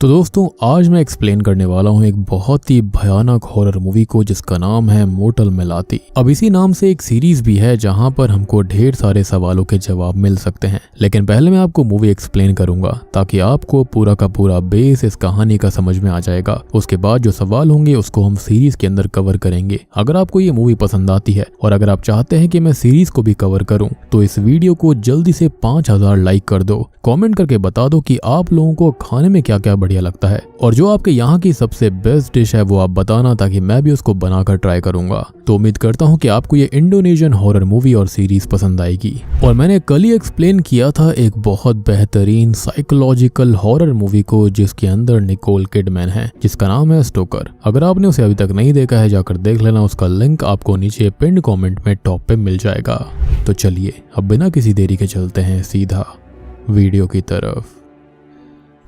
तो दोस्तों आज मैं एक्सप्लेन करने वाला हूँ एक बहुत ही भयानक हॉरर मूवी को जिसका नाम है मोटल मेलाती। अब इसी नाम से एक सीरीज भी है जहाँ पर हमको ढेर सारे सवालों के जवाब मिल सकते हैं। लेकिन पहले मैं आपको मूवी एक्सप्लेन करूंगा ताकि आपको पूरा का पूरा बेस इस कहानी का समझ में आ जाएगा। उसके बाद जो सवाल होंगे उसको हम सीरीज के अंदर कवर करेंगे। अगर आपको ये मूवी पसंद आती है और अगर आप चाहते हैं कि मैं सीरीज को भी कवर करूँ तो इस वीडियो को जल्दी से 5000 लाइक कर दो। कॉमेंट करके बता दो कि आप लोगों को खाने में क्या क्या बढ़िया लगता है और जो आपके यहाँ की सबसे बेस्ट डिश है वो आप बताना ताकि मैं भी उसको बनाकर ट्राई करूंगा। तो उम्मीद करता हूँ कि आपको ये इंडोनेशियन हॉरर मूवी और सीरीज पसंद आएगी। और मैंने कल ही एक्सप्लेन किया था एक बहुत बेहतरीन साइकोलॉजिकल हॉरर मूवी को जिसके अंदर निकोल किडमैन है जिसका नाम है स्टोकर। अगर आपने उसे अभी तक नहीं देखा है जाकर देख लेना, उसका लिंक आपको नीचे पिन कॉमेंट में टॉप पे मिल जाएगा। तो चलिए अब बिना किसी देरी के चलते हैं सीधा वीडियो की तरफ।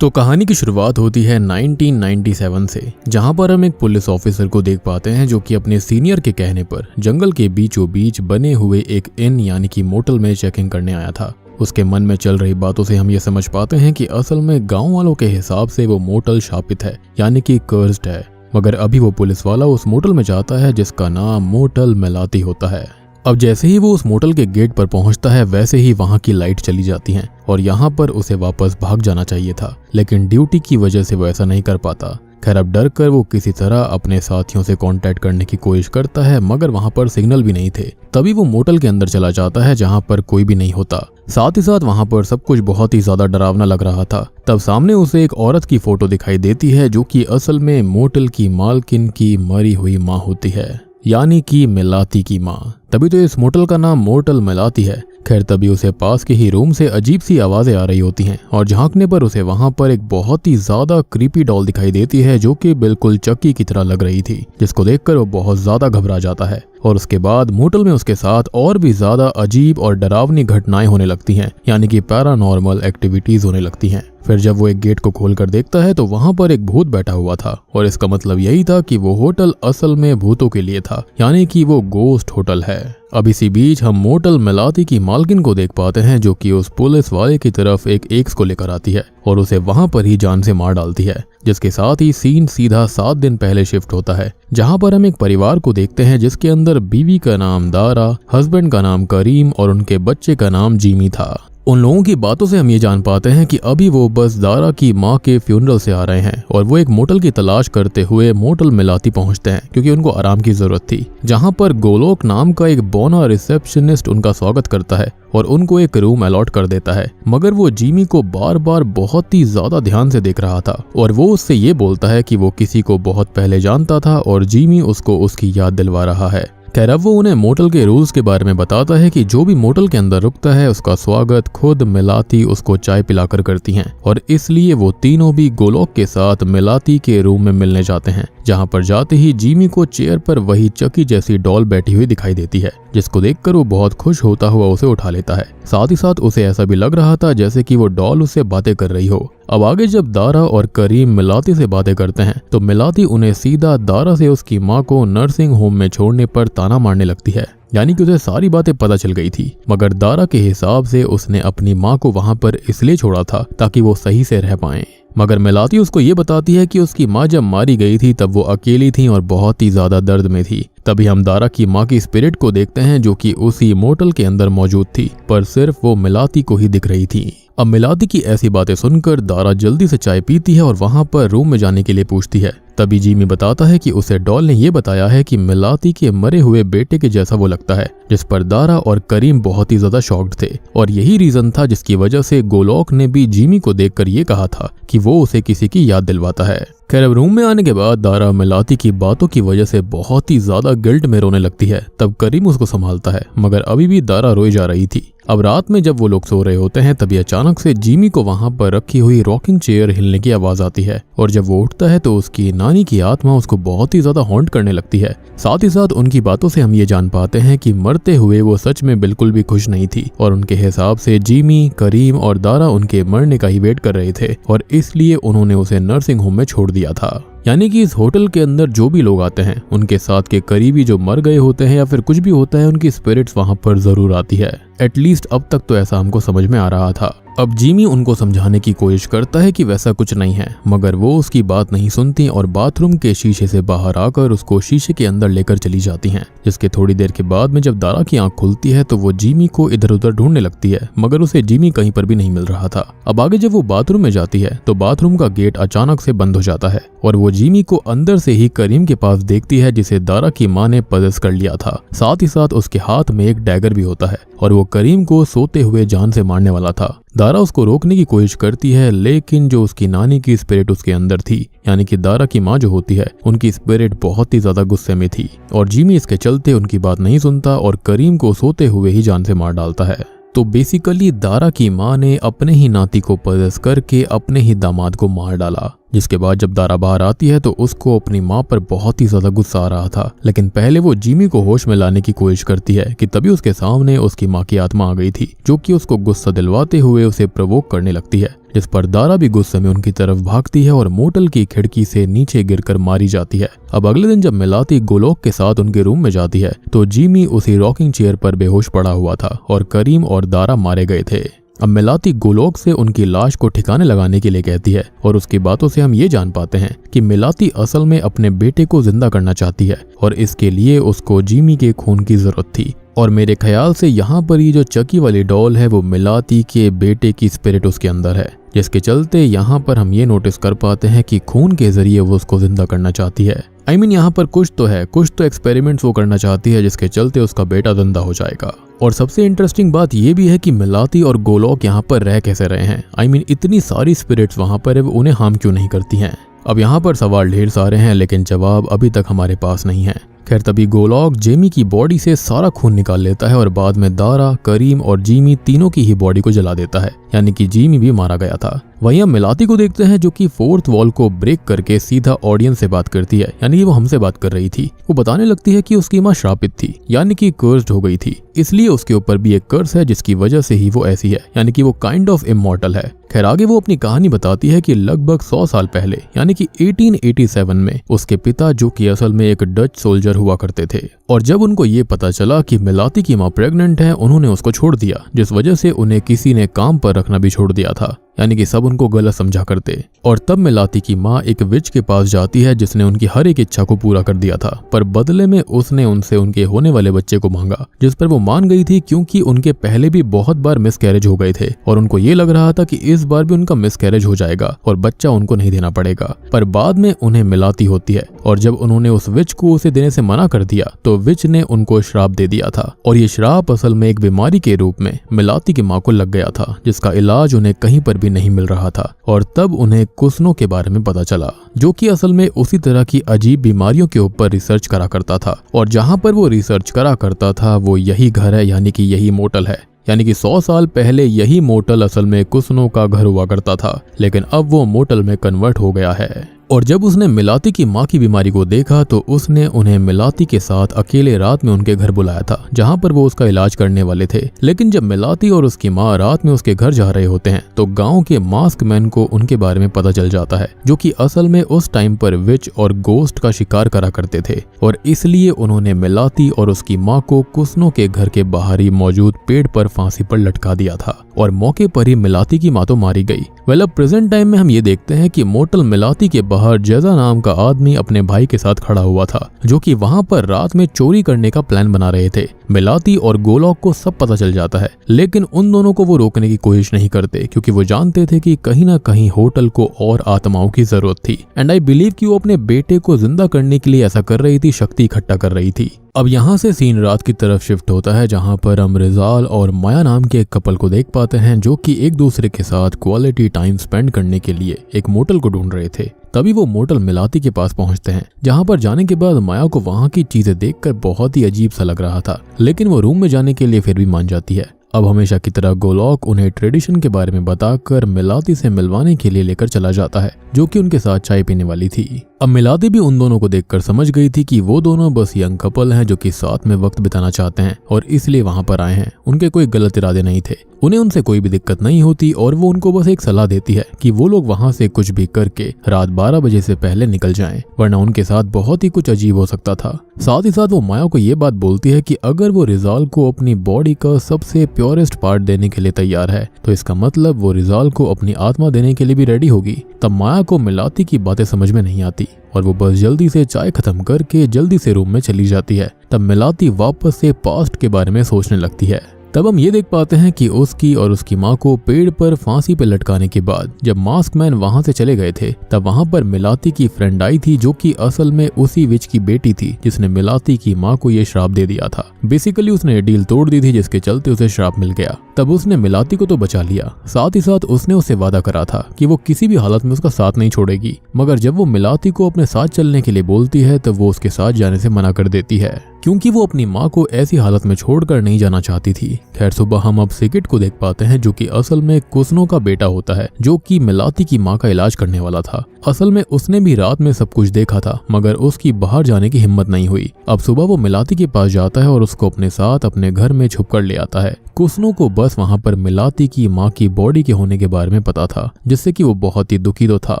तो कहानी की शुरुआत होती है 1997 से, जहां पर हम एक पुलिस ऑफिसर को देख पाते हैं जो कि अपने सीनियर के कहने पर जंगल के बीचों बीच बने हुए एक इन यानी कि मोटल में चेकिंग करने आया था। उसके मन में चल रही बातों से हम ये समझ पाते हैं कि असल में गांव वालों के हिसाब से वो मोटल शापित है यानी कि कर्स्ड है। मगर अभी वो पुलिस वाला उस मोटल में जाता है जिसका नाम मोटल मेलाती होता है। अब जैसे ही वो उस मोटल के गेट पर पहुंचता है वैसे ही वहां की लाइट चली जाती हैं और यहाँ पर उसे वापस भाग जाना चाहिए था, लेकिन ड्यूटी की वजह से वो ऐसा नहीं कर पाता। खैर अब डर कर वो किसी तरह अपने साथियों से कांटेक्ट करने की कोशिश करता है मगर वहां पर सिग्नल भी नहीं थे। तभी वो मोटल के अंदर चला जाता है जहां पर कोई भी नहीं होता। साथ ही साथ वहां पर सब कुछ बहुत ही ज्यादा डरावना लग रहा था। तब सामने उसे एक औरत की फोटो दिखाई देती है जो कि असल में मोटल की मालकिन की मरी हुई माँ होती है यानी कि मेलाती की माँ। तभी तो इस मोटल का नाम मोटल मेलाती है। खैर तभी उसे पास के ही रूम से अजीब सी आवाजें आ रही होती हैं और झांकने पर उसे वहां पर एक बहुत ही ज्यादा क्रीपी डॉल दिखाई देती है जो कि बिल्कुल चक्की की तरह लग रही थी, जिसको देखकर वो बहुत ज्यादा घबरा जाता है। और उसके बाद मोटल में उसके साथ और भी ज्यादा अजीब और डरावनी घटनाएं होने लगती हैं यानी कि पैरानॉर्मल एक्टिविटीज होने लगती हैं। फिर जब वो एक गेट को खोलकर देखता है तो वहां पर एक भूत बैठा हुआ था और इसका मतलब यही था कि वो होटल असल में भूतों के लिए था यानी कि वो गोस्ट होटल है। अब इसी बीच हम मोटल मेलाती की मालकिन को देख पाते हैं जो कि उस पुलिस वाले की तरफ एक एक्स को लेकर आती है और उसे वहां पर ही जान से मार डालती है, जिसके साथ ही सीन सीधा 7 दिन पहले शिफ्ट होता है जहां पर हम एक परिवार को देखते हैं जिसके अंदर बीवी का नाम दारा, हस्बैंड का नाम करीम और उनके बच्चे का नाम जीमी था। उन लोगों की बातों से हम ये जान पाते हैं कि अभी वो बस दारा की माँ के फ्यूनरल से आ रहे हैं और वो एक मोटल की तलाश करते हुए मोटल मेलाती पहुंचते हैं क्योंकि उनको आराम की जरूरत थी, जहां पर गोलोक नाम का एक बौना रिसेप्शनिस्ट उनका स्वागत करता है और उनको एक रूम अलॉट कर देता है। मगर वो जीमी को बार बार बहुत ही ज्यादा ध्यान से देख रहा था और वो उससे ये बोलता है कि वो किसी को बहुत पहले जानता था और जीमी उसको उसकी याद दिलवा रहा है। खैर अब वो उन्हें मोटल के रूल्स के बारे में बताता है कि जो भी मोटल के अंदर रुकता है उसका स्वागत खुद मेलाती उसको चाय पिलाकर करती हैं और इसलिए वो तीनों भी गोलोक के साथ मेलाती के रूम में मिलने जाते हैं, जहां पर जाते ही जीमी को चेयर पर वही चकी जैसी डॉल बैठी हुई दिखाई देती है, जिसको देखकर वो बहुत खुश होता हुआ उसे उठा लेता है। साथ ही साथ उसे ऐसा भी लग रहा था जैसे कि वो डॉल उससे बातें कर रही हो। अब आगे जब दारा और करीम मेलाती से बातें करते हैं तो मेलाती उन्हें सीधा दारा से उसकी माँ को नर्सिंग होम में छोड़ने पर ताना मारने लगती है, यानी कि उसे सारी बातें पता चल गई थी। मगर दारा के हिसाब से उसने अपनी माँ को वहां पर इसलिए छोड़ा था ताकि वो सही से रह पाएं। मगर मेलाती उसको ये बताती है कि उसकी माँ जब मारी गई थी तब वो अकेली थी और बहुत ही ज्यादा दर्द में थी। तभी हम दारा की माँ की स्पिरिट को देखते हैं जो कि उसी मोटल के अंदर मौजूद थी, पर सिर्फ वो मेलाती को ही दिख रही थी। अब मेलाती की ऐसी बातें सुनकर दारा जल्दी से चाय पीती है और वहां पर रूम में जाने के लिए पूछती है। तभी जीमी बताता है कि उसे डॉल ने यह बताया है कि मेलाती के मरे हुए बेटे के जैसा वो लगता है, जिस पर दारा और करीम बहुत ही ज्यादा शॉक्ड थे और यही रीजन था जिसकी वजह से गोलोक ने भी जीमी को देखकर ये कहा था कि वो उसे किसी की याद दिलवाता है। खैर अब रूम में आने के बाद दारा मेलाती की बातों की वजह से बहुत ही ज्यादा गिल्ट में रोने लगती है। तब करीम उसको संभालता है मगर अभी भी दारा रोई जा रही थी। अब रात में जब वो लोग सो रहे होते हैं तभी अचानक से जीमी को वहां पर रखी हुई रॉकिंग चेयर हिलने की आवाज आती है और जब वो उठता है तो उसकी नानी की आत्मा उसको बहुत ही ज्यादा हॉन्ट करने लगती है। साथ ही साथ उनकी बातों से हम ये जान पाते हैं कि मरते हुए वो सच में बिल्कुल भी खुश नहीं थी और उनके हिसाब से जीमी, करीम और दारा उनके मरने का ही वेट कर रहे थे और इसलिए उन्होंने उसे नर्सिंग होम में छोड़ दिया था। यानी कि इस होटल के अंदर जो भी लोग आते हैं उनके साथ के करीबी जो मर गए होते हैं या फिर कुछ भी होता है उनकी स्पिरिट्स वहां पर जरूर आती है। एटलीस्ट अब तक तो ऐसा हमको समझ में आ रहा था। अब जिमी उनको समझाने की कोशिश करता है कि वैसा कुछ नहीं है, मगर वो उसकी बात नहीं सुनती और बाथरूम के शीशे से बाहर आकर उसको शीशे के अंदर लेकर चली जाती हैं। जिसके थोड़ी देर के बाद में जब दारा की आंख खुलती है तो वो जिमी को इधर उधर ढूंढने लगती है, मगर उसे जिमी कहीं पर भी नहीं मिल रहा था। अब आगे जब वो बाथरूम में जाती है तो बाथरूम का गेट अचानक से बंद हो जाता है और वो जिमी को अंदर से ही करीम के पास देखती है, जिसे दारा की माँ ने पजेस कर लिया था। साथ ही साथ उसके हाथ में एक डैगर भी होता है और वो करीम को सोते हुए जान से मारने वाला था। दारा उसको रोकने की कोशिश करती है, लेकिन जो उसकी नानी की स्पिरिट उसके अंदर थी, यानी कि दारा की माँ जो होती है, उनकी स्पिरिट बहुत ही ज्यादा गुस्से में थी और जिमी इसके चलते उनकी बात नहीं सुनता और करीम को सोते हुए ही जान से मार डालता है। तो बेसिकली दारा की माँ ने अपने ही नाती को पजेस करके अपने ही दामाद को मार डाला। जिसके बाद जब दारा बाहर आती है तो उसको अपनी माँ पर बहुत ही ज्यादा गुस्सा आ रहा था, लेकिन पहले वो जिमी को होश में लाने की कोशिश करती है कि तभी उसके सामने उसकी माँ की आत्मा आ गई थी, जो कि उसको गुस्सा दिलवाते हुए उसे प्रवोक करने लगती है। जिस पर दारा भी गुस्से में उनकी तरफ भागती है और मोटल की खिड़की से नीचे गिरकर मारी जाती है। अब अगले दिन जब मिलाती गोलोक के साथ उनके रूम में जाती है तो जिमी उसी रॉकिंग चेयर पर बेहोश पड़ा हुआ था और करीम और दारा मारे गए थे। अब मिलाती गोलोक से उनकी लाश को ठिकाने लगाने के लिए कहती है और उसकी बातों से हम ये जान पाते हैं कि मिलाती असल में अपने बेटे को जिंदा करना चाहती है और इसके लिए उसको जिमी के खून की जरूरत थी। और मेरे ख्याल से यहाँ पर ये जो चकी वाली डॉल है वो मिलाती के बेटे की स्पिरिट उसके अंदर है, जिसके चलते यहाँ पर हम ये नोटिस कर पाते हैं कि खून के जरिए वो उसको जिंदा करना चाहती है। आई मीन यहाँ पर कुछ तो एक्सपेरिमेंट्स वो करना चाहती है, जिसके चलते उसका बेटा जिंदा हो जाएगा। और सबसे इंटरेस्टिंग बात ये भी है कि मिलाती और गोलोक यहाँ पर रह कैसे रहे हैं। आई मीन इतनी सारी स्पिरिट्स वहाँ पर है, वो उन्हें हार्म क्यों नहीं करती हैं। अब यहाँ पर सवाल ढेर सारे हैं, लेकिन जवाब अभी तक हमारे पास नहीं है। खैर तभी गोलोक जिमी की बॉडी से सारा खून निकाल लेता है और बाद में दारा, करीम और जिमी तीनों की ही बॉडी को जला देता है, यानी कि जिमी भी मारा गया था। वहीं हम मिलाती को देखते हैं जो कि फोर्थ वॉल को ब्रेक करके सीधा ऑडियंस से बात करती है, यानी कि वो हमसे बात कर रही थी। वो बताने लगती है कि उसकी माँ श्रापित थी, यानी कि कर्स्ड हो गई थी, इसलिए उसके ऊपर भी एक कर्स है जिसकी वजह से ही वो ऐसी है, यानी कि वो काइंड ऑफ इमॉर्टल है। खैर आगे वो अपनी कहानी बताती है कि लगभग 100 साल पहले यानी कि 1887 में उसके पिता, जो कि असल में एक डच सोल्जर हुआ करते थे, और जब उनको ये पता चला कि मिलाती की माँ प्रेग्नेंट है, उन्होंने उसको छोड़ दिया, जिस वजह से उन्हें किसी ने काम पर रखना भी छोड़ दिया था, यानी कि सब उनको गलत समझा करते। और तब मिलाती की माँ एक विच के पास जाती है जिसने उनकी हर एक इच्छा को पूरा कर दिया था, पर बदले में उसने उनसे उनके होने वाले बच्चे को मांगा, जिस पर वो मान गई थी क्योंकि उनके पहले भी बहुत बार मिसकैरेज हो गए थे और उनको ये लग रहा था कि इस बार भी उनका मिसकैरेज हो जाएगा और बच्चा उनको नहीं देना पड़ेगा। पर बाद में उन्हें मिलाती होती है और जब उन्होंने उस विच को उसे देने से मना कर दिया तो विच ने उनको श्राप दे दिया था, और ये श्राप असल में एक बीमारी के रूप में मिलाती की माँ को लग गया था, जिसका इलाज उन्हें कहीं पर भी नहीं मिल रहा था। और तब उन्हें कुसनों के बारे में पता चला, जो कि असल में उसी तरह की अजीब बीमारियों के ऊपर रिसर्च करा करता था, और जहां पर वो रिसर्च करा करता था वो यही घर है, यानी कि यही मोटल है। यानी कि 100 साल पहले यही मोटल असल में कुसनों का घर हुआ करता था, लेकिन अब वो मोटल में कन्वर्ट हो गया है। और जब उसने मिलाती की माँ की बीमारी को देखा तो उसने उन्हें मिलाती के साथ अकेले रात में उनके घर बुलाया था, जहाँ पर वो उसका इलाज करने वाले थे। लेकिन जब मिलाती और उसकी माँ रात में उसके घर जा रहे होते हैं तो गांव के मास्क मैन को उनके बारे में पता चल जाता है, जो कि असल में उस टाइम पर विच और गोस्ट का शिकार करा करते थे, और इसलिए उन्होंने मिलाती और उसकी माँ को कुसनों के घर के बाहर ही मौजूद पेड़ पर फांसी पर लटका दिया था, और मौके पर ही मिलाती की माँ तो मारी गई। वेल अब प्रेजेंट टाइम में हम ये देखते हैं कि मोटल मिलाती के बाहर जजा नाम का आदमी अपने भाई के साथ खड़ा हुआ था, जो कि वहां पर रात में चोरी करने का प्लान बना रहे थे। मिलाती और गोलोक को सब पता चल जाता है, लेकिन उन दोनों को वो रोकने की कोशिश नहीं करते, क्योंकि वो जानते थे कि कहीं ना कहीं होटल को और आत्माओं की जरूरत थी। एंड आई बिलीव कि वो अपने बेटे को जिंदा करने के लिए ऐसा कर रही थी, शक्ति इकट्ठा कर रही थी। अब यहाँ से सीन रात की तरफ शिफ्ट होता है, जहाँ पर हम रिजाल और माया नाम के एक कपल को देख पाते हैं, जो कि एक दूसरे के साथ क्वालिटी टाइम स्पेंड करने के लिए एक मोटल को ढूंढ रहे थे। तभी वो मोटल मिलाती के पास पहुंचते हैं, जहां पर जाने के बाद माया को वहां की चीजें देखकर बहुत ही अजीब सा लग रहा था, लेकिन वो रूम में जाने के लिए फिर भी मान जाती है। अब हमेशा की तरह गोलोक उन्हें ट्रेडिशन के बारे में बताकर मिलाती से मिलवाने के लिए लेकर चला जाता है, जो कि उनके साथ चाय पीने वाली थी। अब मिलाती भी उन दोनों को देखकर समझ गई थी कि वो दोनों बस यंग कपल हैं जो कि साथ में वक्त बिताना चाहते हैं और इसलिए वहां पर आए हैं। उनके कोई गलत इरादे नहीं थे, उन्हें उनसे कोई भी दिक्कत नहीं होती और वो उनको बस एक सलाह देती है कि वो लोग वहां से कुछ भी करके रात 12 बजे से पहले निकल जाएं, वरना उनके साथ बहुत ही कुछ अजीब हो सकता था। साथ ही साथ वो माया को ये बात बोलती है कि अगर वो रिजाल को अपनी बॉडी का सबसे प्योरेस्ट पार्ट देने के लिए तैयार है तो इसका मतलब वो रिजाल को अपनी आत्मा देने के लिए भी रेडी होगी। तब माया को मिलाती की बातें समझ में नहीं आती और वो बस जल्दी से चाय खत्म करके जल्दी से रूम में चली जाती है। तब मिलाती वापस से पास्ट के बारे में सोचने लगती है। तब हम ये देख पाते हैं कि उसकी और उसकी माँ को पेड़ पर फांसी पे लटकाने के बाद जब मास्क मैन वहां से चले गए थे तब वहां पर मिलाती की फ्रेंड आई थी जो कि असल में उसी विच की बेटी थी जिसने मिलाती की माँ को ये श्राप दे दिया था। बेसिकली उसने डील तोड़ दी थी जिसके चलते उसे श्राप मिल गया। तब उसने मिलाती को तो बचा लिया, साथ ही साथ उसने उससे वादा करा था कि वो किसी भी हालत में उसका साथ नहीं छोड़ेगी। मगर जब वो मिलाती को अपने साथ चलने के लिए बोलती है तब वो उसके साथ जाने से मना कर देती है क्योंकि वो अपनी माँ को ऐसी हालत में छोड़कर नहीं जाना चाहती थी। खैर सुबह हम अब सिकिट को देख पाते हैं जो कि असल में कुसनो का बेटा होता है जो कि मिलाती की माँ का इलाज करने वाला था। असल में उसने भी रात में सब कुछ देखा था मगर उसकी बाहर जाने की हिम्मत नहीं हुई। अब सुबह वो मिलाती के पास जाता है और उसको अपने साथ अपने घर में छुप कर ले आता है। कुसनो को बस वहां पर मिलाती की माँ की बॉडी के होने के बारे में पता था जिससे कि वो बहुत ही दुखी तो था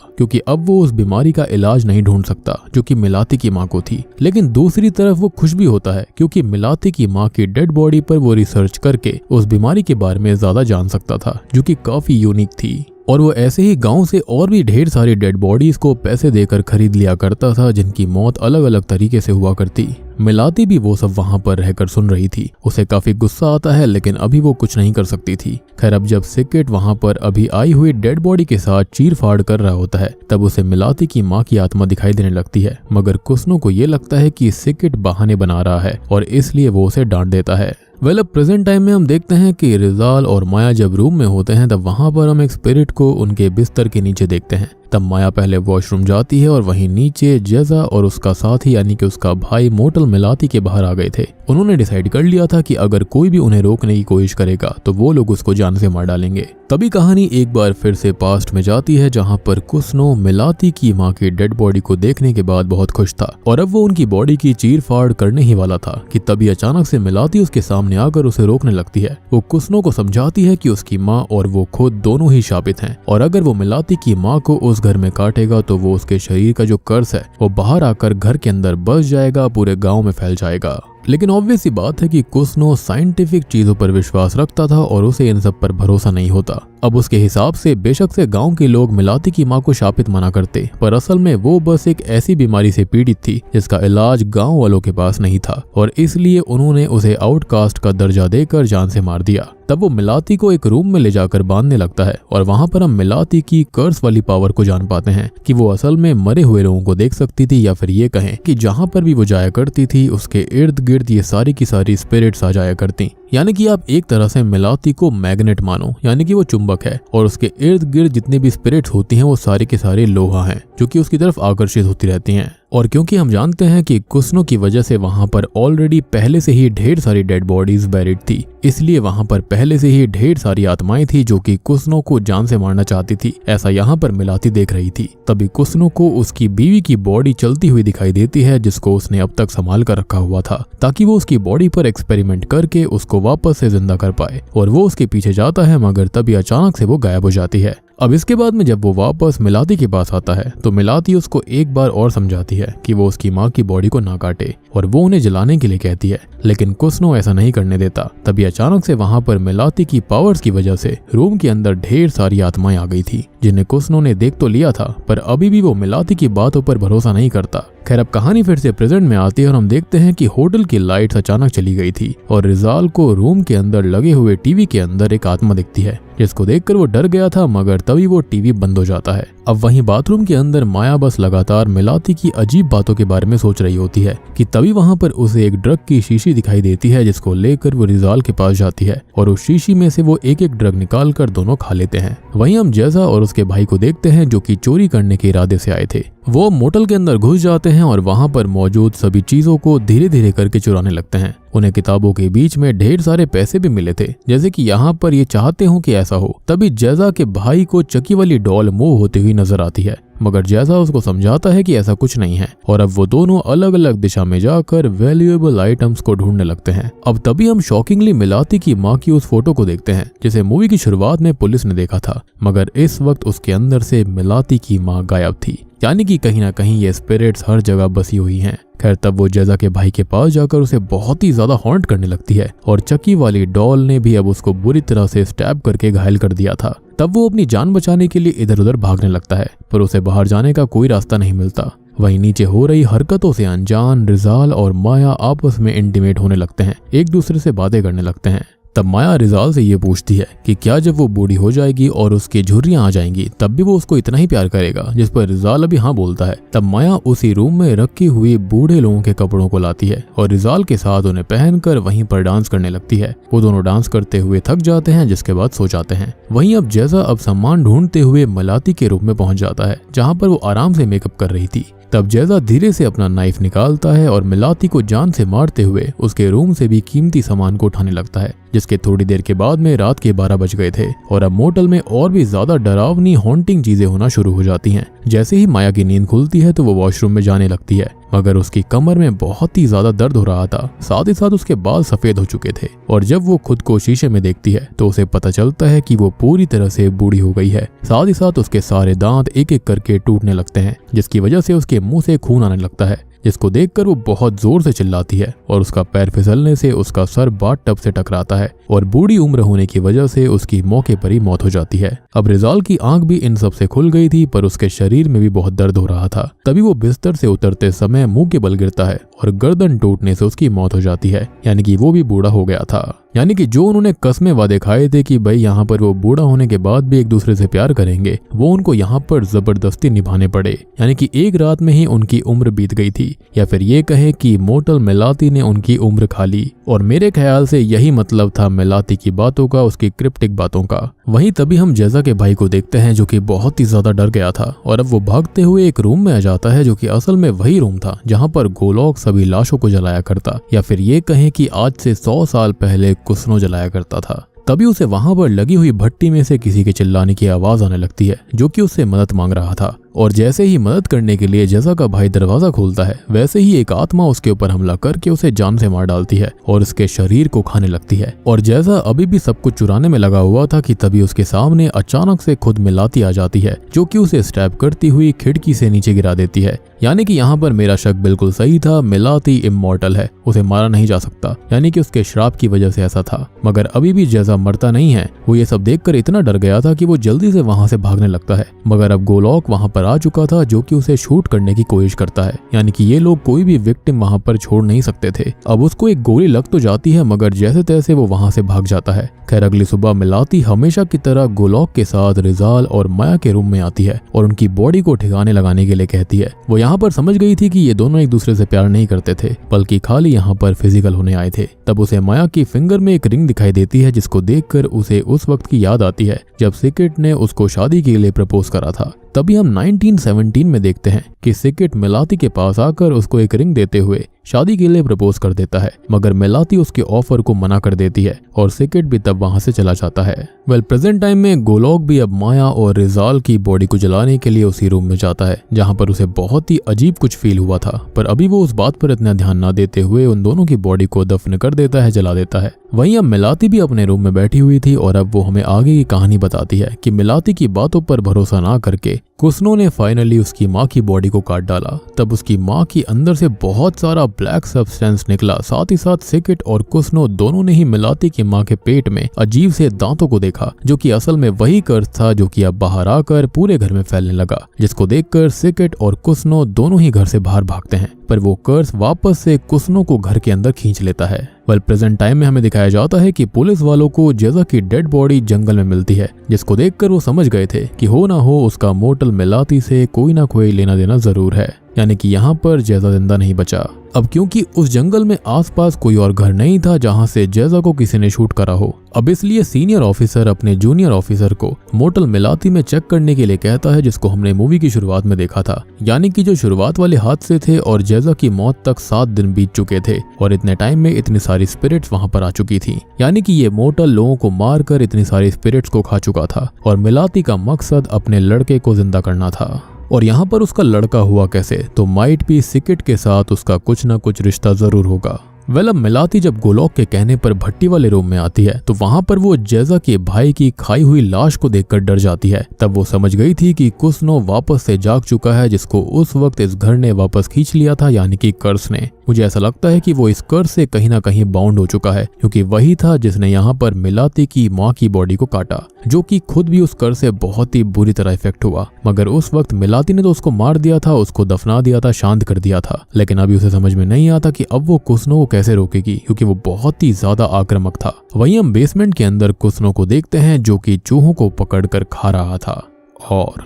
क्योंकि अब वो उस बीमारी का इलाज नहीं ढूंढ सकता जो कि मिलाती की माँ को थी। लेकिन दूसरी तरफ वो खुश भी होता है क्योंकि मिलाती की माँ की डेड बॉडी पर वो रिसर्च करके उस बीमारी के बारे में ज्यादा जान सकता था जो कि काफी यूनिक थी। और वो ऐसे ही गांव से और भी ढेर सारी डेड बॉडीज को पैसे देकर खरीद लिया करता था जिनकी मौत अलग अलग तरीके से हुआ करती। मिलाती भी वो सब वहां पर रहकर सुन रही थी। उसे काफी गुस्सा आता है लेकिन अभी वो कुछ नहीं कर सकती थी। खैर अब जब सिकेट वहां पर अभी आई हुई डेड बॉडी के साथ चीर फाड़ कर रहा होता है तब उसे मिलाती की माँ की आत्मा दिखाई देने लगती है। मगर कुसनो को ये लगता है कि सिकेट बहाने बना रहा है और इसलिए वो उसे डांट देता है। अब प्रेजेंट टाइम में हम देखते हैं कि रिजाल और माया जब रूम में होते हैं तब वहां पर हम एक स्पिरिट को उनके बिस्तर के नीचे देखते हैं। तब माया पहले वॉशरूम जाती है और वहीं नीचे जेजा और उसका साथी यानी कि उसका भाई मोटल मिलाती के बाहर आ गए थे। उन्होंने डिसाइड कर लिया था कि अगर कोई भी उन्हें रोकने की कोशिश करेगा तो वो लोग उसको जान से मार डालेंगे। तभी कहानी एक बार फिर से पास्ट में जाती है जहां पर कुसनो मिलाती की माँ की डेड बॉडी को देखने के बाद बहुत खुश था और अब वो उनकी बॉडी की चीर फाड़ करने ही वाला था कि तभी अचानक से मिलाती उसके सामने आकर उसे रोकने लगती है। वो कुसनो को समझाती है कि उसकी माँ और वो खुद दोनों ही शापित हैं और अगर वो मिलाती की माँ को उस घर में काटेगा तो वो उसके शरीर का जो कर्स है वो बाहर आकर घर के अंदर बस जाएगा, पूरे गाँव में फैल जाएगा। लेकिन ऑब्वियस सी बात है कि कुसनो साइंटिफिक चीजों पर विश्वास रखता था और उसे इन सब पर भरोसा नहीं होता। अब उसके हिसाब से बेशक से गांव के लोग मिलाती की माँ को शापित माना करते पर असल में वो बस एक ऐसी बीमारी से पीड़ित थी जिसका इलाज गांव वालों के पास नहीं था और इसलिए उन्होंने उसे आउटकास्ट का दर्जा देकर जान से मार दिया। तब वो मिलाती को एक रूम में ले जाकर बांधने लगता है और वहां पर हम मिलाती की कर्स वाली पावर को जान पाते हैं कि वो असल में मरे हुए लोगों को देख सकती थी या फिर ये कहें कि जहां पर भी वो जाया करती थी उसके इर्द गिर्द ये सारी की सारी स्पिरिट्स आ जाया करती। यानी कि आप एक तरह से मिलाती को मैग्नेट मानो, यानी कि वो चुंबक है और उसके इर्द गिर्द जितने भी स्पिरिट्स होती हैं वो सारे के सारे लोहा हैं जो कि उसकी तरफ आकर्षित होती रहती हैं। और क्योंकि हम जानते हैं कि कुसनो की वजह से वहां पर ऑलरेडी पहले से ही ढेर सारी डेड बॉडीज बैरिड थी, इसलिए वहां पर पहले से ही ढेर सारी आत्माएं थी जो कि कुसनो को जान से मारना चाहती थी। ऐसा यहाँ पर मिलाती देख रही थी। तभी कुसनो को उसकी बीवी की बॉडी चलती हुई दिखाई देती है जिसको उसने अब तक संभाल कर रखा हुआ था ताकि वो उसकी बॉडी पर एक्सपेरिमेंट करके उसको वापस से जिंदा कर पाए और वो उसके पीछे जाता है मगर तभी अचानक से वो गायब हो जाती है। अब इसके बाद में जब वो वापस मिलाती के पास आता है तो मिलाती उसको एक बार और समझाती है कि वो उसकी माँ की बॉडी को ना काटे और वो उन्हें जलाने के लिए कहती है, लेकिन कुसनो ऐसा नहीं करने देता। तभी अचानक से वहां पर मिलाती की पावर्स की वजह से रूम के अंदर ढेर सारी आत्माएं आ गई थी जिन्हें कुसनो ने देख तो लिया था पर अभी भी वो मिलाती की बातों पर भरोसा नहीं करता। खैर अब कहानी फिर से प्रेजेंट में आती है और हम देखते हैं कि होटल की लाइट्स अचानक चली गई थी और रिजाल को रूम के अंदर लगे हुए टीवी के अंदर एक आत्मा दिखती है जिसको देखकर वो डर गया था मगर तभी वो टीवी बंद हो जाता है। अब वहीं बाथरूम के अंदर माया बस लगातार मिलाती की अजीब बातों के बारे में सोच रही होती है कि तभी वहां पर उसे एक ड्रग की शीशी दिखाई देती है जिसको लेकर वो रिजाल के पास जाती है और उस शीशी में से वो एक एक ड्रग निकाल कर दोनों खा लेते हैं। वहीं हम जेजा और उसके भाई को देखते हैं जो कि चोरी करने के इरादे से आए थे। वो मोटल के अंदर घुस जाते हैं और वहां पर मौजूद सभी चीजों को धीरे धीरे करके चुराने लगते हैं। उन्हें किताबों के बीच में ढेर सारे पैसे भी मिले थे, जैसे कि यहाँ पर ये चाहते हो कि ऐसा हो। तभी जैजा के भाई को चकी वाली डॉल मूव होती हुई नजर आती है, मगर जैसा उसको समझाता है कि ऐसा कुछ नहीं है और अब वो दोनों अलग अलग दिशा में जाकर वैल्यूएबल आइटम्स को ढूंढने लगते हैं। अब तभी हम शॉकिंगली मिलाती की माँ की उस फोटो को देखते हैं जिसे मूवी की शुरुआत में पुलिस ने देखा था, मगर इस वक्त उसके अंदर से मिलाती की माँ गायब थी। यानी कि कहीं ना कहीं ये स्पिरिट्स हर जगह बसी हुई हैं। खैर तब वो जैजा के भाई के पास जाकर उसे बहुत ही ज्यादा हॉन्ट करने लगती है और चकी वाली डॉल ने भी अब उसको बुरी तरह से स्टैब करके घायल कर दिया था। तब वो अपनी जान बचाने के लिए इधर उधर भागने लगता है, पर उसे बाहर जाने का कोई रास्ता नहीं मिलता। वहीं नीचे हो रही हरकतों से अनजान रिजाल और माया आपस में इंटीमेट होने लगते हैं, एक दूसरे से बातें करने लगते हैं। तब माया रिजाल से ये पूछती है कि क्या जब वो बूढ़ी हो जाएगी और उसकी झुर्रियां आ जाएंगी तब भी वो उसको इतना ही प्यार करेगा, जिस पर रिजाल अभी हाँ बोलता है। तब माया उसी रूम में रखी हुई बूढ़े लोगों के कपड़ों को लाती है और रिजाल के साथ उन्हें पहनकर वहीं पर डांस करने लगती है। वो दोनों डांस करते हुए थक जाते हैं, जिसके बाद सो जाते हैं। वहीं अब जैसा अब सम्मान ढूंढते हुए मिलाती के रूम में पहुंच जाता है, जहाँ पर वो आराम से मेकअप कर रही थी। तब जैजा धीरे से अपना नाइफ निकालता है और मिलाती को जान से मारते हुए उसके रूम से भी कीमती सामान को उठाने लगता है, जिसके थोड़ी देर के बाद में रात के 12 बज गए थे और अब मोटल में और भी ज्यादा डरावनी हॉन्टिंग चीजें होना शुरू हो जाती हैं। जैसे ही माया की नींद खुलती है तो वो वॉशरूम में जाने लगती है, मगर उसकी कमर में बहुत ही ज्यादा दर्द हो रहा था, साथ ही साथ उसके बाल सफेद हो चुके थे और जब वो खुद को शीशे में देखती है तो उसे पता चलता है कि वो पूरी तरह से बूढ़ी हो गई है। साथ ही साथ उसके सारे दांत एक एक करके टूटने लगते हैं, जिसकी वजह से उसके मुंह से खून आने लगता है, जिसको देखकर वो बहुत जोर से चिल्लाती है और उसका पैर फिसलने से उसका सर बाथ टब से टकराता है और बूढ़ी उम्र होने की वजह से उसकी मौके पर ही मौत हो जाती है। अब रिजाल की आंख भी इन सब से खुल गई थी, पर उसके शरीर में भी बहुत दर्द हो रहा था। तभी वो बिस्तर से उतरते समय मुंह के बल गिरता है और गर्दन टूटने से उसकी मौत हो जाती है, यानी कि वो भी बूढ़ा हो गया था। यानी कि जो उन्होंने कस्में वादे खाए थे कि भाई यहाँ पर वो बूढ़ा होने के बाद भी एक दूसरे से प्यार करेंगे, वो उनको यहाँ पर जबरदस्ती निभाने पड़े। यानी कि एक रात में ही उनकी उम्र बीत गई थी, या फिर ये कहे कि मोटल मिलाती ने उनकी उम्र खा ली। और मेरे ख्याल से यही मतलब था मिलाती की बातों का, उसकी क्रिप्टिक बातों का। वहीं तभी हम जैजा के भाई को देखते हैं जो कि बहुत ही ज्यादा डर गया था और अब वो भागते हुए एक रूम में आ जाता है, जो कि असल में वही रूम था जहाँ पर गोलोक सभी लाशों को जलाया करता, या फिर ये कहें कि आज से 100 साल पहले कुसनो जलाया करता था। तभी उसे वहां पर लगी हुई भट्टी में से किसी के चिल्लाने की आवाज आने लगती है, जो कि उससे मदद मांग रहा था। और जैसे ही मदद करने के लिए जैजा का भाई दरवाजा खोलता है, वैसे ही एक आत्मा उसके ऊपर हमला करके उसे जान से मार डालती है और उसके शरीर को खाने लगती है। और जैजा अभी भी सब कुछ चुराने में लगा हुआ था कि तभी उसके सामने अचानक से खुद मिलाती आ जाती है, जो कि उसे स्टैब करती हुई खिड़की से नीचे गिरा देती है। यानी कि यहाँ पर मेरा शक बिल्कुल सही था, मिलाती इमॉर्टल है, उसे मारा नहीं जा सकता, यानी कि उसके श्राप की वजह से ऐसा था। मगर अभी भी जैजा मरता नहीं है। वो ये सब देखकर इतना डर गया था कि वो जल्दी से वहां से भागने लगता है, मगर अब गोलोक वहां पर आ चुका था, जो कि उसे शूट करने की कोशिश करता है। यानी कि ये लोग कोई भी विक्टिम वहां पर छोड़ नहीं सकते थे। अब उसको एक गोली लग तो जाती है, मगर जैसे तैसे वो वहां से भाग जाता है। खैर अगली सुबह मिलाती हमेशा की तरह गोलोक के साथ रिजाल और माया के रूम में आती है और उनकी बॉडी को ठिकाने लगाने के लिए कहती है। वो यहाँ पर समझ गई थी कि ये दोनों एक दूसरे से प्यार नहीं करते थे, बल्कि खाली यहाँ पर फिजिकल होने आए थे। तब उसे माया की फिंगर में एक रिंग दिखाई देती है, जिसको देखकर उसे उस वक्त की याद आती है जब सिकेट ने उसको शादी के लिए प्रपोज करा था। तभी हम 1917 में देखते हैं कि सिकेट मिलाती के पास आकर उसको एक रिंग देते हुए शादी के लिए प्रपोज कर देता है, मगर मिलाती उसके ऑफर को मना कर देती है और सिकेट भी तब वहां से चला जाता है। प्रेजेंट टाइम में गोलोक भी अब माया और रिजाल की बॉडी को जलाने के लिए उसी रूम में जाता है, जहां पर उसे बहुत ही अजीब कुछ फील हुआ था, पर अभी वो उस बात पर इतना ध्यान न देते हुए उन दोनों की बॉडी को दफन कर देता है, जला देता है। वहीं अब मिलाती भी अपने रूम में बैठी हुई थी और अब वो हमें आगे की कहानी बताती है कि मिलाती की बातों पर भरोसा ना करके कुसनो ने फाइनली उसकी माँ की बॉडी को काट डाला। तब उसकी माँ की अंदर से बहुत सारा ब्लैक सब्सटेंस निकला। साथ ही साथ सिकेट और कुसनो दोनों ने ही मिलाती की माँ के पेट में अजीब से दांतों को देखा, जो कि असल में वही कर्स था जो कि अब बाहर आकर पूरे घर में फैलने लगा, जिसको देखकर सिकेट और कुसनो दोनों ही घर से बाहर भागते हैं, पर वो कर्स वापस से कुसनो को घर के अंदर खींच लेता है। प्रेजेंट टाइम में हमें दिखाया जाता है कि पुलिस वालों को जैजा की डेड बॉडी जंगल में मिलती है, जिसको देखकर वो समझ गए थे कि हो ना हो उसका मोटल मिलाती से कोई ना कोई लेना देना जरूर है, यानी कि यहाँ पर जैजा जिंदा नहीं बचा। अब क्योंकि उस जंगल में आसपास कोई और घर नहीं था जहां से जैजा को किसी ने शूट करा हो, अब इसलिए सीनियर ऑफिसर अपने जूनियर ऑफिसर को मोटल मिलाती में चेक करने के लिए कहता है, जिसको हमने मूवी की शुरुआत में देखा था। यानी कि जो शुरुआत वाले हादसे थे और जेजा की मौत तक 7 दिन बीत चुके थे और इतने टाइम में इतनी सारी स्पिरिट्स वहां पर आ चुकी थी। यानी कि ये मोर्टल लोगों को मारकर इतनी सारी स्पिरिट्स को खा चुका था और मिलाती का मकसद अपने लड़के को जिंदा करना था। और यहाँ पर उसका लड़का हुआ कैसे, तो माइट भी सिकेट के साथ उसका कुछ ना कुछ रिश्ता जरूर होगा। अब मिलाती जब गोलॉक के कहने पर भट्टी वाले रूम में आती है तो वहां पर वो जेजा के भाई की खाई हुई लाश को देखकर डर जाती है। तब वो समझ गई थी कि कुसनो वापस से जाग चुका है, जिसको उस वक्त इस घर ने वापस खींच लिया था, यानी कि कर्स ने। मुझे ऐसा लगता है कि वो इस कर्स से कहीं ना कहीं बाउंड हो चुका है, क्योंकि वही था जिसने यहाँ पर मिलाती की माँ की बॉडी को काटा, जो कि खुद भी उस कर्स से बहुत ही बुरी तरह इफेक्ट हुआ। मगर उस वक्त मिलाती ने तो उसको मार दिया था, उसको दफना दिया था, शांत कर दिया था, लेकिन अभी उसे समझ में नहीं आता कि अब वो कुसनो को कैसे रोकेगी, क्योंकि वो बहुत ही ज्यादा आक्रामक था। वहीं हम बेसमेंट के अंदर कुसनो को देखते हैं जो कि चूहों को पकड़कर खा रहा था। और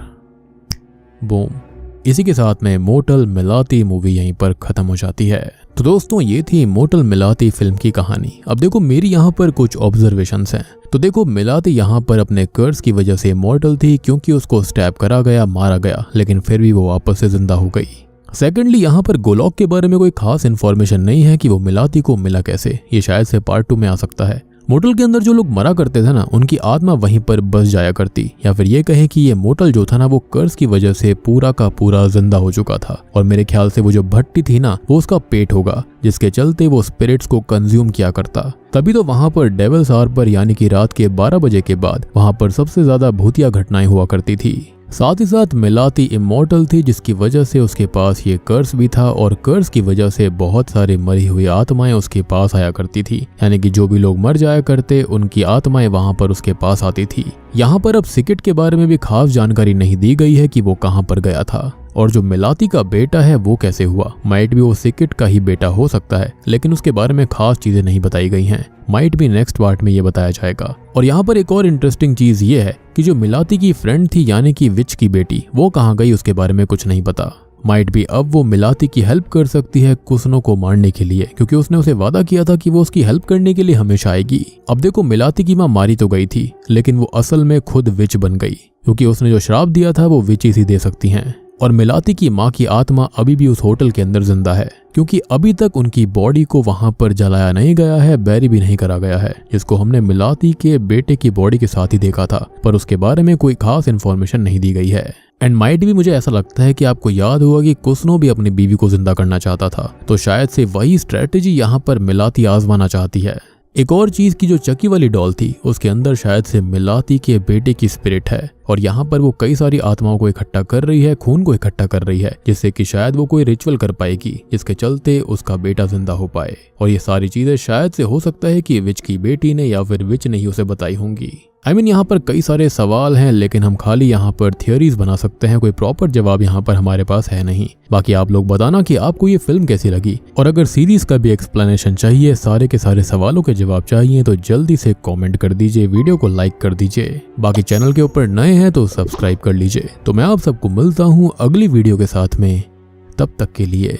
बूम, इसी के साथ में मोर्टल मिलाती मूवी यहीं पर खत्म हो जाती है। तो दोस्तों ये थी मोर्टल मिलाती फिल्म की कहानी। अब देखो मेरी यहाँ पर कुछ ऑब्जर्वेशंस हैं। तो देखो मिलाती यहाँ पर अपने कर्स की वजह से इमॉर्टल थी, क्योंकि उसको स्टैब करा गया, मारा गया, लेकिन फिर भी वो वापस से जिंदा हो गई। सेकेंडली यहाँ पर गोलॉक के बारे में कोई खास इन्फॉर्मेशन नहीं है कि वो मिलाती को मिला कैसे, ये शायद से पार्ट 2 में आ सकता है। मोर्टल के अंदर जो लोग मरा करते थे ना, उनकी आत्मा वहीं पर बस जाया करती, या फिर ये कहें कि ये मोर्टल जो था ना वो कर्स की वजह से पूरा का पूरा जिंदा हो चुका था। और मेरे ख्याल से वो जो भट्टी थी ना वो उसका पेट होगा, जिसके चलते वो स्पिरिट्स को कंज्यूम किया करता। तभी तो वहां पर डेविल्स आवर पर यानी कि रात के 12 बजे के बाद वहां पर सबसे ज्यादा भूतिया घटनाएं हुआ करती थी। साथ ही साथ मिलाती इमॉर्टल थी, जिसकी वजह से उसके पास ये कर्स भी था, और कर्स की वजह से बहुत सारी मरी हुई आत्माएं उसके पास आया करती थी। यानी कि जो भी लोग मर जाया करते उनकी आत्माएं वहां पर उसके पास आती थी। यहाँ पर अब सिकेट के बारे में भी खास जानकारी नहीं दी गई है कि वो कहाँ पर गया था, और जो मिलाती का बेटा है वो कैसे हुआ। माइट भी वो सिकेट का ही बेटा हो सकता है, लेकिन उसके बारे में खास चीजें नहीं बताई गई हैं। माइट भी नेक्स्ट पार्ट में ये बताया जाएगा। और यहाँ पर एक और इंटरेस्टिंग चीज ये है कि जो मिलाती की फ्रेंड थी यानी कि विच की बेटी, वो कहाँ गई उसके बारे में कुछ नहीं पता। माइट भी अब वो मिलाती की हेल्प कर सकती है कुसनो को मारने के लिए, क्योंकि उसने उसे वादा किया था कि वो उसकी हेल्प करने के लिए हमेशा आएगी। अब देखो मिलाती की माँ मारी तो गई थी, लेकिन वो असल में खुद विच बन गई, क्योंकि उसने जो श्राप दिया था वो विच ही दे सकती हैं। और मिलाती की माँ की आत्मा अभी भी उस होटल के अंदर जिंदा है, क्योंकि अभी तक उनकी बॉडी को वहां पर जलाया नहीं गया है, बैरी भी नहीं करा गया है, जिसको हमने मिलाती के बेटे की बॉडी के साथ ही देखा था, पर उसके बारे में कोई खास इन्फॉर्मेशन नहीं दी गई है। एंड माइट भी मुझे ऐसा लगता है कि आपको याद होगा कि कुसनो भी अपनी बीवी को जिंदा करना चाहता था, तो शायद से वही स्ट्रेटेजी यहाँ पर मिलाती आजमाना चाहती है। एक और चीज की जो चकी वाली डॉल थी उसके अंदर शायद से मिलाती के बेटे की स्पिरिट है, और यहाँ पर वो कई सारी आत्माओं को इकट्ठा कर रही है, खून को इकट्ठा कर रही है, जिससे कि शायद वो कोई रिचुअल कर पाएगी जिसके चलते उसका बेटा जिंदा हो पाए। और ये सारी चीजें शायद से हो सकता है कि विच की बेटी ने या फिर विच ने ही उसे बताई होंगी। यहाँ पर कई सारे सवाल हैं, लेकिन हम खाली यहाँ पर थियोरीज बना सकते हैं, कोई प्रॉपर जवाब यहाँ पर हमारे पास है नहीं। बाकी आप लोग बताना कि आपको ये फिल्म कैसी लगी, और अगर सीरीज का भी एक्सप्लेनेशन चाहिए, सारे के सारे सवालों के जवाब चाहिए, तो जल्दी से कमेंट कर दीजिए, वीडियो को लाइक कर दीजिए। बाकी चैनल के ऊपर नए हैं तो सब्सक्राइब कर लीजिए। तो मैं आप सबको मिलता हूँ अगली वीडियो के साथ में, तब तक के लिए